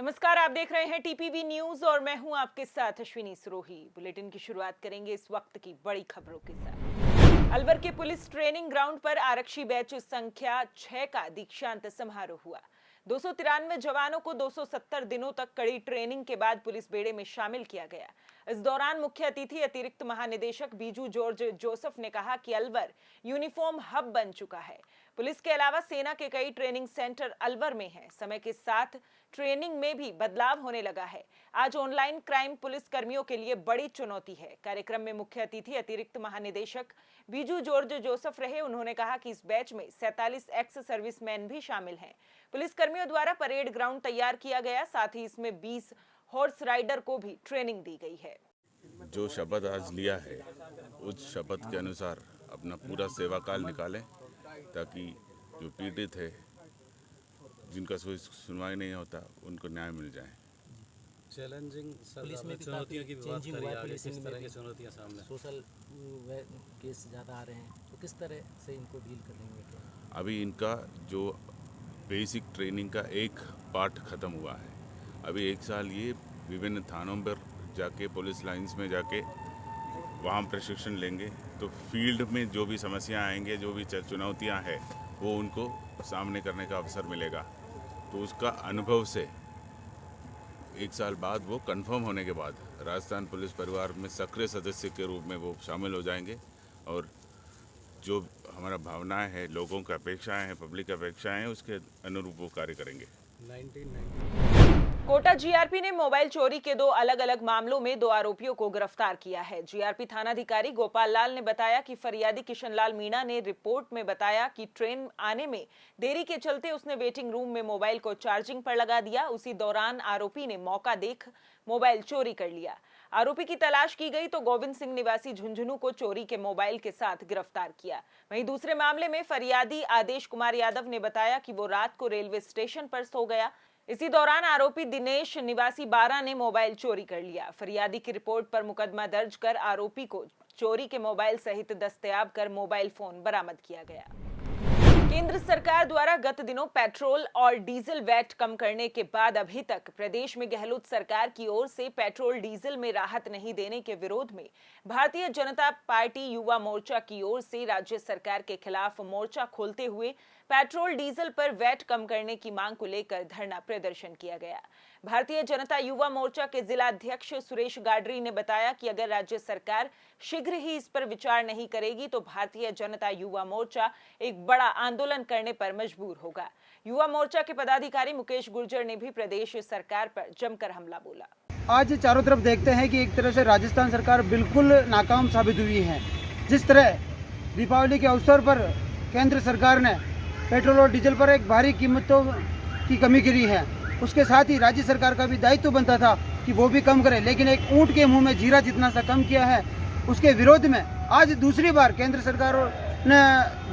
नमस्कार, आप देख रहे हैं टीपीवी न्यूज और मैं हूं आपके साथ अश्विनी सरोही। बुलेटिन की शुरुआत करेंगे इस वक्त की बड़ी खबरों के साथ। अलवर के पुलिस ट्रेनिंग ग्राउंड पर आरक्षी बैच संख्या 6 का दीक्षांत समारोह हुआ। 293 जवानों को 270 दिनों तक कड़ी ट्रेनिंग के बाद पुलिस बेड़े में शामिल किया गया। इस दौरान मुख्य अतिथि अतिरिक्त महानिदेशक बीजू जॉर्ज जोसेफ ने कहा कि अलवर यूनिफॉर्म हब बन चुका है। पुलिस के अलावा सेना के कई ट्रेनिंग सेंटर अलवर में हैं। समय के साथ ट्रेनिंग में भी बदलाव होने लगा है। आज ऑनलाइन क्राइम पुलिस कर्मियों के लिए बड़ी चुनौती है। कार्यक्रम में मुख्य अतिथि अतिरिक्त महानिदेशक बीजू जॉर्ज जोसेफ रहे। उन्होंने कहा कि इस बैच में 47 एक्स सर्विसमैन भी शामिल हैं। पुलिस कर्मियों द्वारा परेड ग्राउंड तैयार किया गया, साथ ही इसमें 20 हॉर्स राइडर को भी ट्रेनिंग दी गई है। जो शपथ आज लिया है उस शपथ के अनुसार अपना पूरा सेवा काल निकालें, ताकि जो पीड़ित है, जिनका कोई सुनवाई नहीं होता, उनको न्याय मिल जाए। चैलेंजिंग पुलिस में भी चुनौतियों की बात चेंजिंग करिए, हुआ है। आगे पुलिसिंग किस में तरह भी की चुनौतियां सामने? सोशल केस ज़्यादा आ रहे हैं, तो किस तरह से इनको डील करेंगे? अभी इनका जो बेसिक ट्रेनिंग का एक पार्ट ख़त्म हुआ है। अभी एक साल ये विभिन्न थानों पर जाके, पुलिस लाइंस में जाके वहाँ प्रशिक्षण लेंगे, तो फील्ड में जो भी समस्याएं आएंगे, जो भी चुनौतियां हैं, वो उनको सामने करने का अवसर मिलेगा। तो उसका अनुभव से एक साल बाद, वो कंफर्म होने के बाद राजस्थान पुलिस परिवार में सक्रिय सदस्य के रूप में वो शामिल हो जाएंगे और जो हमारा भावनाएं हैं, लोगों की अपेक्षाएं हैं, पब्लिक अपेक्षाएं हैं, उसके अनुरूप वो कार्य करेंगे। 1990 कोटा जीआरपी ने मोबाइल चोरी के 2 अलग-अलग मामलों में 2 आरोपियों को गिरफ्तार किया है। जीआरपी थानाधिकारी गोपाल लाल ने बताया कि फरियादी किशनलाल मीणा ने रिपोर्ट में बताया कि ट्रेन आने में देरी के चलते उसने वेटिंग रूम में मोबाइल को चार्जिंग पर लगा दिया। उसी दौरान आरोपी ने मौका देख मोबाइल चोरी कर लिया। आरोपी की तलाश की गई तो गोविंद सिंह निवासी झुंझुनू को चोरी के मोबाइल के साथ गिरफ्तार किया। वहीं दूसरे मामले में फरियादी आदेश कुमार यादव ने बताया कि वो रात को रेलवे स्टेशन पर सो गया। इसी दौरान आरोपी दिनेश निवासी 12 ने मोबाइल चोरी कर लिया। फरियादी की रिपोर्ट पर मुकदमा दर्ज कर आरोपी को चोरी के मोबाइल सहित दस्तयाब कर मोबाइल फोन बरामद किया गया। केंद्र सरकार द्वारा गत दिनों पेट्रोल और डीजल वैट कम करने के बाद अभी तक प्रदेश में गहलोत सरकार की ओर से पेट्रोल डीजल में राहत नहीं देने के विरोध में भारतीय जनता पार्टी युवा मोर्चा की ओर से राज्य सरकार के खिलाफ मोर्चा खोलते हुए पेट्रोल डीजल पर वैट कम करने की मांग को लेकर धरना प्रदर्शन किया गया। भारतीय जनता युवा मोर्चा के जिला अध्यक्ष सुरेश गाडरी ने बताया कि अगर राज्य सरकार शीघ्र ही इस पर विचार नहीं करेगी तो भारतीय जनता युवा मोर्चा एक बड़ा आंदोलन करने पर मजबूर होगा। युवा मोर्चा के पदाधिकारी मुकेश गुर्जर ने भी प्रदेश सरकार पर जमकर हमला बोला। आज चारों तरफ देखते हैं कि एक तरह से राजस्थान सरकार बिल्कुल नाकाम साबित हुई है। जिस तरह दीपावली के अवसर पर केंद्र सरकार ने पेट्रोल और डीजल पर एक भारी कीमतों की कमी करी है, उसके साथ ही राज्य सरकार का भी दायित्व बनता था कि वो भी कम करे, लेकिन एक ऊंट के मुंह में जीरा जितना सा कम किया है। उसके विरोध में आज दूसरी बार केंद्र सरकार ने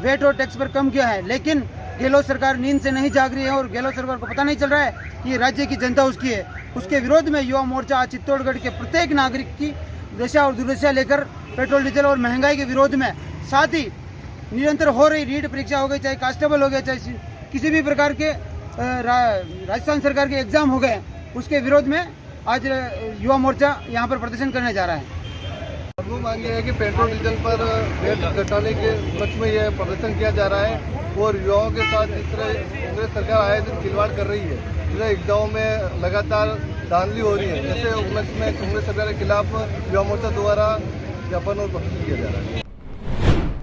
वेट और टैक्स पर कम किया है, लेकिन गहलोत सरकार नींद से नहीं जाग रही है और गहलोत सरकार को पता नहीं चल रहा है कि राज्य की जनता उसकी है। उसके विरोध में युवा मोर्चा आज चित्तौड़गढ़ के प्रत्येक नागरिक की दशा और दुर्दशा लेकर पेट्रोल डीजल और महंगाई के विरोध में, साथ ही निरंतर हो रही रीट परीक्षा हो गई, चाहे कांस्टेबल हो गए, चाहे किसी भी प्रकार के राजस्थान सरकार के एग्जाम हो गए, उसके विरोध में आज युवा मोर्चा यहाँ पर प्रदर्शन करने जा रहा है। वो मांग है कि पेट्रोल डीजल पर रेट घटाने के पक्ष में यह प्रदर्शन किया जा रहा है और युवाओं के साथ जिस तरह कांग्रेस सरकार आए दिन खिलवाड़ कर रही है, जिस एग्जामों में लगातार धांधली हो रही है, जैसे उपलक्ष्य में कांग्रेस सरकार के खिलाफ युवा मोर्चा द्वारा ज्ञापन और प्रदर्शन किया जा रहा है।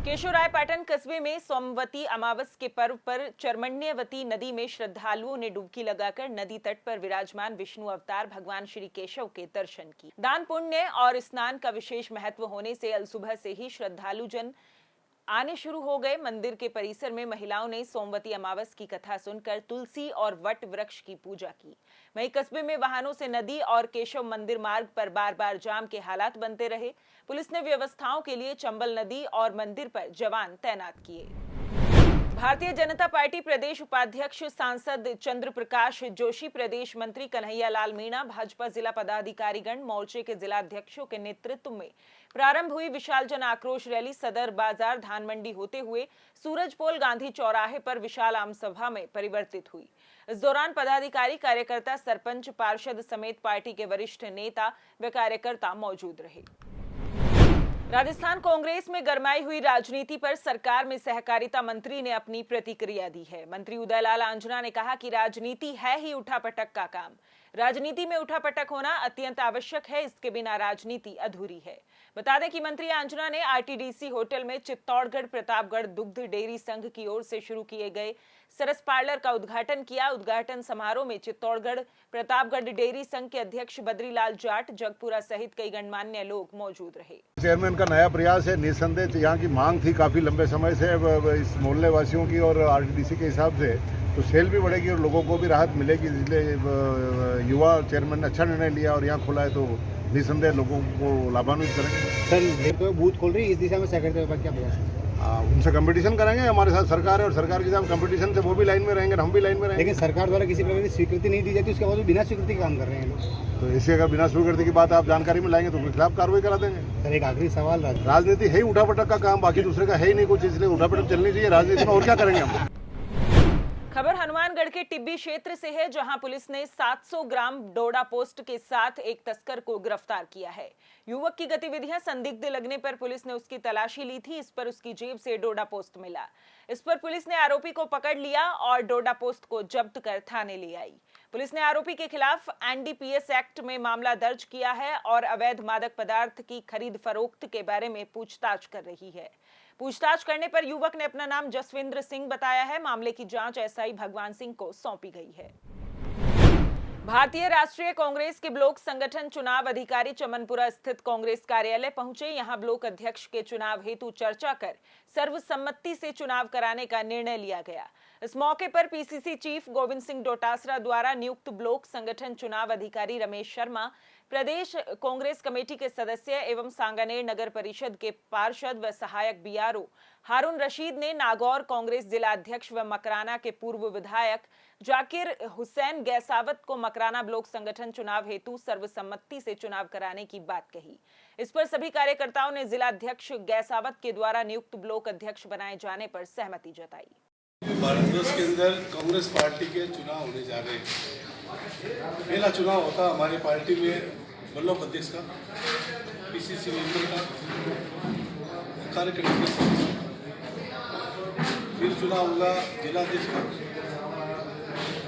केशवरायपाटन कस्बे में सोमवती अमावस के पर्व पर चरमण्यवती नदी में श्रद्धालुओं ने डुबकी लगाकर नदी तट पर विराजमान विष्णु अवतार भगवान श्री केशव के दर्शन किए। दान पुण्य और स्नान का विशेष महत्व होने से अल सुबह से ही श्रद्धालु जन आने शुरू हो गए। मंदिर के परिसर में महिलाओं ने सोमवती अमावस की कथा सुनकर तुलसी और वट वृक्ष की पूजा की। वहीं कस्बे में वाहनों से नदी और केशव मंदिर मार्ग पर बार-बार जाम के हालात बनते रहे। पुलिस ने व्यवस्थाओं के लिए चंबल नदी और मंदिर पर जवान तैनात किए। भारतीय जनता पार्टी प्रदेश उपाध्यक्ष सांसद चंद्र प्रकाश जोशी, प्रदेश मंत्री कन्हैया लाल मीणा, भाजपा जिला पदाधिकारीगण, मोर्चे के जिला अध्यक्षों के नेतृत्व में प्रारंभ हुई विशाल जन आक्रोश रैली सदर बाजार धान मंडी होते हुए सूरजपोल गांधी चौराहे पर विशाल आम सभा में परिवर्तित हुई। इस दौरान पदाधिकारी, कार्यकर्ता, सरपंच, पार्षद समेत पार्टी के वरिष्ठ नेता व कार्यकर्ता मौजूद रहे। राजस्थान कांग्रेस में गरमाई हुई राजनीति पर सरकार में सहकारिता मंत्री ने अपनी प्रतिक्रिया दी है। मंत्री उदयलाल आंजना ने कहा कि राजनीति है ही उठापटक का काम। राजनीति में उठापटक होना अत्यंत आवश्यक है, इसके बिना राजनीति अधूरी है। बता दें कि मंत्री आंजना ने आरटीडीसी होटल में चित्तौड़गढ़ प्रतापगढ़ दुग्ध डेयरी संघ की ओर से शुरू किए गए सरस पार्लर का उद्घाटन किया। उद्घाटन समारोह में चित्तौड़गढ़ प्रतापगढ़ डेयरी संघ के अध्यक्ष बद्रीलाल जाट, जगपुरा सहित कई गणमान्य लोग मौजूद रहे। चेयरमैन का नया प्रयास है। निसंदेह यहाँ की मांग थी काफी लंबे समय से इस मोहल्ले वासियों की और आरटीडीसी के हिसाब से, तो सेल भी बढ़ेगी और लोगों को भी राहत मिलेगी। इसलिए युवा चेयरमैन ने अच्छा निर्णय लिया और यहाँ खोला है, तो निसंदेह लोगों को लाभान्वित करेंगे। सर, बूथ खोल रही है, इस दिशा में सहकारिता विभाग क्या प्रयास है? उनसे कंपटीशन करेंगे। हमारे साथ सरकार है और सरकार के साथ कंपटीशन से वो भी लाइन में रहेंगे, हम भी लाइन में रहेंगे। लेकिन सरकार द्वारा किसी प्रकार की स्वीकृति नहीं दी जाती, उसके बाद बिना स्वीकृति के काम कर रहे हैं लोग। तो इससे अगर बिना स्वीकृति की बात आप जानकारी में लाएंगे तो उनके खिलाफ कार्रवाई करा देंगे। सर, एक आखिरी सवाल, राजनीति है ही उठापटक का काम, बाकी दूसरे का है ही नहीं कुछ, इसलिए उठापटक चलनी चाहिए राजनीति में, और क्या करेंगे हम। खबर हनुमानगढ़ के टिब्बी क्षेत्र से है, जहां पुलिस ने 700 ग्राम डोडा पोस्ट के साथ एक तस्कर को गिरफ्तार किया है। युवक की गतिविधियां संदिग्ध लगने पर पुलिस ने उसकी तलाशी ली थी। इस पर उसकी जेब से डोडा पोस्ट मिला। इस पर पुलिस ने आरोपी को पकड़ लिया और डोडा पोस्ट को जब्त कर थाने ले आई। पुलिस ने आरोपी के खिलाफ एनडीपीएस एक्ट में मामला दर्ज किया है और अवैध मादक पदार्थ की खरीद फरोख्त के बारे में पूछताछ कर रही है। पूछताछ करने पर युवक ने अपना नाम जसविंद्र सिंह बताया है। मामले की जांच एसआई भगवान सिंह को सौंपी गई है। भारतीय राष्ट्रीय कांग्रेस के ब्लॉक संगठन चुनाव अधिकारी चमनपुरा स्थित कांग्रेस कार्यालय पहुंचे। यहां ब्लॉक अध्यक्ष के चुनाव हेतु चर्चा कर सर्वसम्मति से चुनाव कराने का निर्णय लिया गया। इस मौके पर पीसीसी चीफ गोविंद सिंह डोटासरा द्वारा नियुक्त ब्लॉक संगठन चुनाव अधिकारी रमेश शर्मा, प्रदेश कांग्रेस कमेटी के सदस्य एवं सांगानेर नगर परिषद के पार्षद व सहायक बीआरओ हारून रशीद ने नागौर कांग्रेस जिला अध्यक्ष व मकराना के पूर्व विधायक जाकिर हुसैन गैसावत को मकराना ब्लॉक संगठन चुनाव हेतु सर्वसम्मति से चुनाव कराने की बात कही। इस पर सभी कार्यकर्ताओं ने जिला अध्यक्ष गैसावत के द्वारा नियुक्त ब्लॉक अध्यक्ष बनाए जाने पर सहमति जताई। भारतवर्ष के अंदर कांग्रेस पार्टी के चुनाव होने जा रहे हैं। पहला चुनाव होता हमारी पार्टी में ब्लॉक अध्यक्ष का, पीसीसी मेंबर का, कार्यकर्ता का, फिर चुनाव होगा जिला अध्यक्ष का,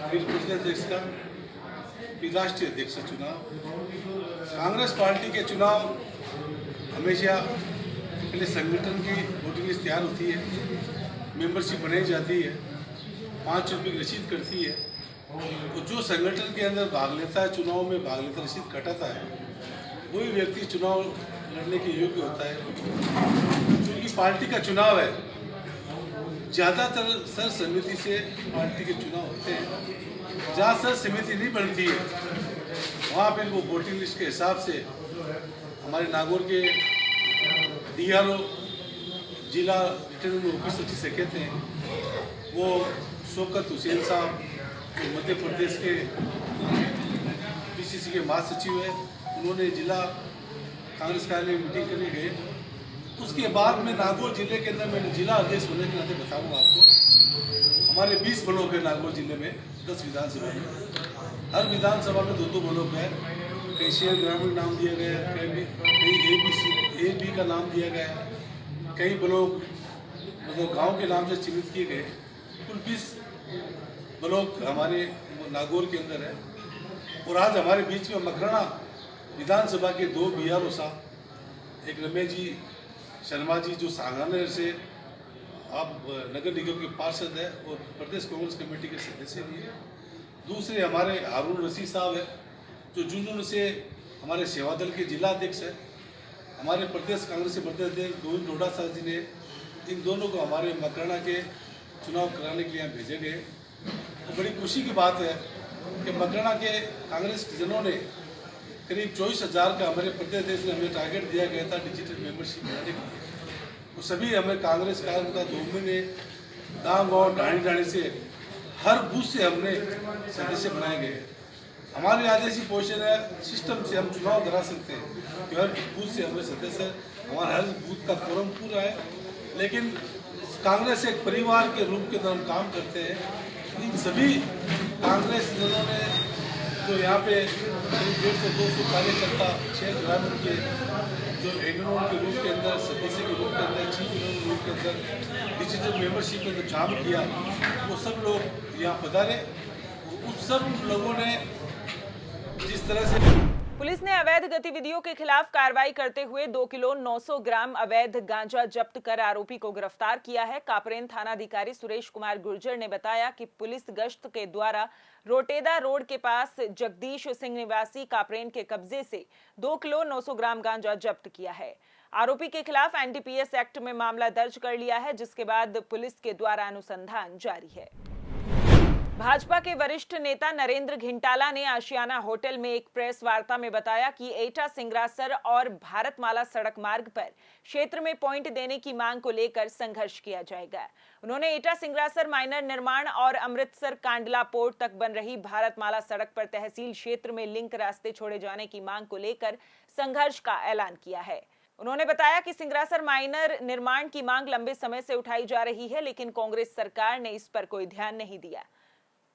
फिर प्रदेश अध्यक्ष का, फिर राष्ट्रीय अध्यक्ष का चुनाव। कांग्रेस पार्टी के चुनाव हमेशा पहले संगठन की वोटिंग लिस्ट तैयार होती है, मेंबरशिप बनाई जाती है, 5 रुपये की रसीद कटती है। तो जो संगठन के अंदर भाग लेता है, चुनाव में भाग लेता, रसीद कटाता है, वही व्यक्ति चुनाव लड़ने के योग्य होता है। क्योंकि पार्टी का चुनाव है, ज़्यादातर सर समिति से पार्टी के चुनाव होते हैं। जहाँ सर समिति नहीं बनती है वहाँ पर वो वोटिंग लिस्ट के हिसाब से हमारे नागौर के डीआरओ जिला रिटर्निंग ऑफिसर जिसे कहते हैं, वो शौकत हुसैन साहब मध्य प्रदेश के पीसीसी के महासचिव है। उन्होंने जिला कांग्रेस कार्यालय में मीटिंग करने गए। उसके बाद में नागौर जिले के अंदर मैंने जिला अध्यक्ष होने के नाते बताऊँगा आपको। हमारे 20 ब्लॉक है नागौर जिले में, 10 विधानसभा में। हर विधानसभा में 2-2 ब्लॉक है। कहीं शेर ग्रामीण नाम दिया गया, कहीं ए बी का नाम दिया गया, कई ब्लॉक मतलब गांव के नाम से चिन्हित किए गए। कुल 20 ब्लॉक हमारे नागौर के अंदर है। और आज हमारे बीच में मकराना विधानसभा के 2 बीआरओ साहब, एक रमेश जी शर्मा जी जो सांगानेर से आप नगर निगम के पार्षद है और प्रदेश कांग्रेस कमेटी के सदस्य भी है। दूसरे हमारे हारून रशीद साहब है जो जुनून से हमारे सेवा दल के जिला अध्यक्ष है। हमारे प्रदेश कांग्रेस के प्रदेश अध्यक्ष गोविंद डोटासरा जी ने इन दोनों को हमारे मकराना के चुनाव कराने के लिए यहाँ भेजे गए। तो बड़ी खुशी की बात है कि मकराना के कांग्रेस जनों ने करीब 24,000 का हमारे प्रदेश अध्यक्ष ने हमें टारगेट दिया गया था डिजिटल मेंबरशिप बनाने के लिए। वो सभी हमें कांग्रेस कार्यकर्ता 2 महीने गाँव ढाणी से हर बूथ से हमने सदस्य बनाए गए। हमारी आज ऐसी पोजीशन है, सिस्टम से हम चुनाव करा सकते हैं कि हर बूथ से हमें सदस्य, हमारा हर बूथ का कोरम पूरा है। लेकिन कांग्रेस एक परिवार के रूप के अंदर हम काम करते हैं। इन सभी कांग्रेस दलों ने जो यहाँ पे 150-200 कार्यकर्ता 6 ग्रामीण के जो एग्रोन के रूप के अंदर सदस्य के रूप के अंदर चीफ एग्रोन के रूप के अंदर डिजिटल मेंबरशिप में जो काम किया वो सब लोग यहाँ पधारे। उस सब लोगों ने जिस तरह से पुलिस ने अवैध गतिविधियों के खिलाफ कार्रवाई करते हुए 2 किलो 900 ग्राम अवैध गांजा जब्त कर आरोपी को गिरफ्तार किया है। कापरेन थानाधिकारी सुरेश कुमार गुर्जर ने बताया कि पुलिस गश्त के द्वारा रोटेदा रोड के पास जगदीश सिंह निवासी कापरेन के कब्जे से 2 किलो 900 ग्राम गांजा जब्त किया है। आरोपी के खिलाफ एनडीपीएस एक्ट में मामला दर्ज कर लिया है, जिसके बाद पुलिस के द्वारा अनुसंधान जारी है। भाजपा के वरिष्ठ नेता नरेंद्र घिंटाला ने आशियाना होटल में एक प्रेस वार्ता में बताया कि एटा सिंगरासर और भारतमाला सड़क मार्ग पर क्षेत्र में पॉइंट देने की मांग को लेकर संघर्ष किया जाएगा। उन्होंने एटा सिंगरासर माइनर निर्माण और अमृतसर कांडला पोर्ट तक बन रही भारतमाला सड़क पर तहसील क्षेत्र में लिंक रास्ते छोड़े जाने की मांग को लेकर संघर्ष का ऐलान किया है। उन्होंने बताया कि सिंगरासर माइनर निर्माण की मांग लंबे समय से उठाई जा रही है, लेकिन कांग्रेस सरकार ने इस पर कोई ध्यान नहीं दिया।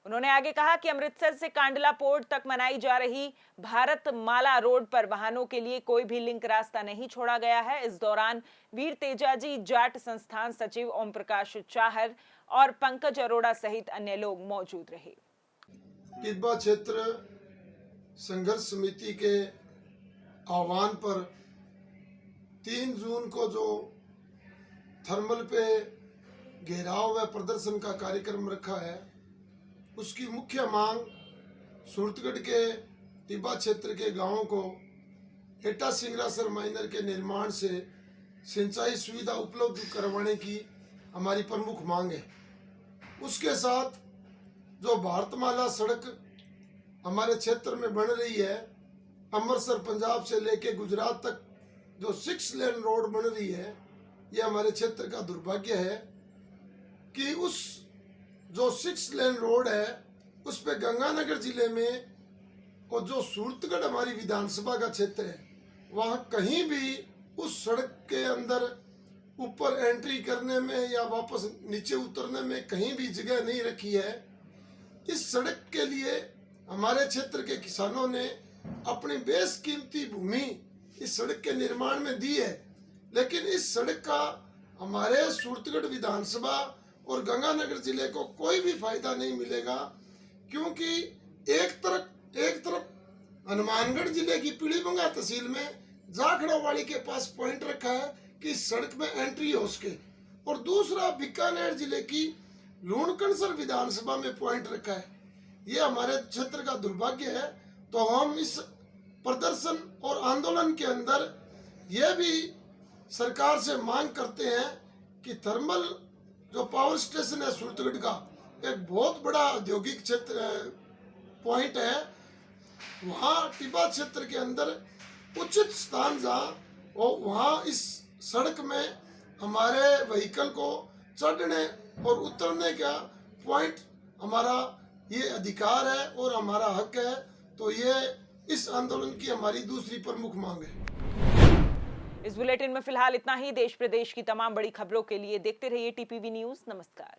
उन्होंने आगे कहा कि अमृतसर से कांडला पोर्ट तक बनाई जा रही भारतमाला रोड पर वाहनों के लिए कोई भी लिंक रास्ता नहीं छोड़ा गया है। इस दौरान वीर तेजाजी जाट संस्थान सचिव ओम प्रकाश चाहर और पंकज अरोड़ा सहित अन्य लोग मौजूद रहे। तिब्बा क्षेत्र संघर्ष समिति के आह्वान पर 3 जून को जो थर्मल पे घेराव व प्रदर्शन का कार्यक्रम रखा है, उसकी मुख्य मांग सूरतगढ़ के तिब्बा क्षेत्र के गांवों को एटा सिंगरासर माइनर के निर्माण से सिंचाई सुविधा उपलब्ध करवाने की हमारी प्रमुख मांग है। उसके साथ जो भारतमाला सड़क हमारे क्षेत्र में बन रही है, अमृतसर पंजाब से लेके गुजरात तक जो 6 लेन रोड बन रही है, ये हमारे क्षेत्र का दुर्भाग्य है कि उस जो 6 लेन रोड है उस पे गंगानगर जिले में और जो सूरतगढ़ हमारी विधानसभा का क्षेत्र है, वहाँ कहीं भी उस सड़क के अंदर ऊपर एंट्री करने में या वापस नीचे उतरने में कहीं भी जगह नहीं रखी है। इस सड़क के लिए हमारे क्षेत्र के किसानों ने अपनी बेशकीमती भूमि इस सड़क के निर्माण में दी है, लेकिन इस सड़क का हमारे सूरतगढ़ विधानसभा और गंगानगर जिले को कोई भी फायदा नहीं मिलेगा, क्योंकि एक तरफ हनुमानगढ़ जिले की पीलीभंगा तहसील में जाखड़ावाड़ी के पास पॉइंट रखा है कि इस सड़क में एंट्री हो सके, और दूसरा बीकानेर जिले की लूणकणसर विधानसभा में पॉइंट रखा है। ये हमारे क्षेत्र का दुर्भाग्य है। तो हम इस प्रदर्शन और आंदोलन के अंदर यह भी सरकार से मांग करते हैं कि थर्मल जो पावर स्टेशन है सूरतगढ़ का, एक बहुत बड़ा औद्योगिक क्षेत्र पॉइंट है, वहाँ टिब्बा क्षेत्र के अंदर उचित स्थान जहाँ और वहाँ इस सड़क में हमारे व्हीकल को चढ़ने और उतरने का पॉइंट हमारा ये अधिकार है और हमारा हक है। तो ये इस आंदोलन की हमारी दूसरी प्रमुख मांग है। इस बुलेटिन में फिलहाल इतना ही। देश प्रदेश की तमाम बड़ी खबरों के लिए देखते रहिए टीपीवी न्यूज़। नमस्कार।